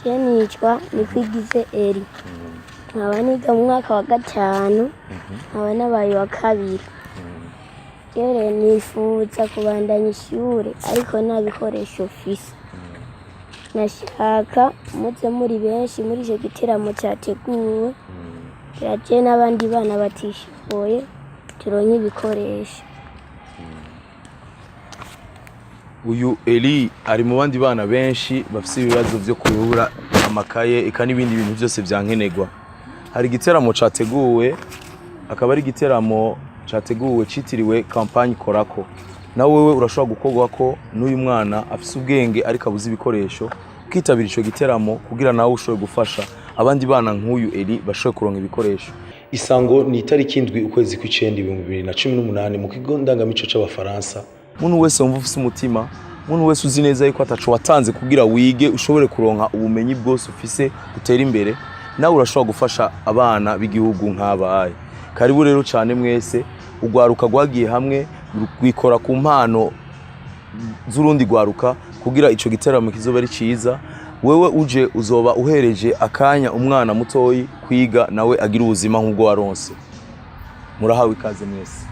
Nitwa Nikwigize Eri. Nkaba niga mu mwaka wa 5, nkaba nabaye wa 2. Rero nifuza kubandanya ishure ariko nta bikoresho mfise. Nashaka muze muri benshi muri icyo giteramo cyateguwe, kiraje n'abandi bana batishoboye turonke ibikoresho. Uyu Eli ari mu bandi bana benshi bafise ibibazo byo kubura amakaye eka n'ibindi bintu byose byankenegwa. Hari igiteramo cyateguwe, akaba ari igiteramo cyateguwe citiriwe campagne Korako. Na wewe urashobora gukorwa ko n'uyu mwana afise ubwenge ariko abuze ibikoresho, ukitabira ico giteramo kugira nawe ushobore gufasha abandi bana nk'uyu Eli bashobore kuronka ibikoresho. Isango ni itariki 7 ukwezi kw'icenda 2018 mu kigo NDANGAMICO C'ABAFARANSA. Muntu wese wumva ufise umutima, muntu wese uzi neza yuko ataco watanze kugira wige ushobore kuronka ubumenyi bwose ufise utera imbere, nawe urashobora gufasha abana b'igihugu nk'abaye. Karibu rero cyane mwese, ugwaruka gwagiye hamwe gwikora ku mpano z'urundi gwaruka kugira ico giteramo kizoba ari ciza. Wewe uje uzoba uhereje akanya umwana mutoyi kwiga nawe agira ubuzima nk'ubwo waronse. Murahawe ikaze mwese.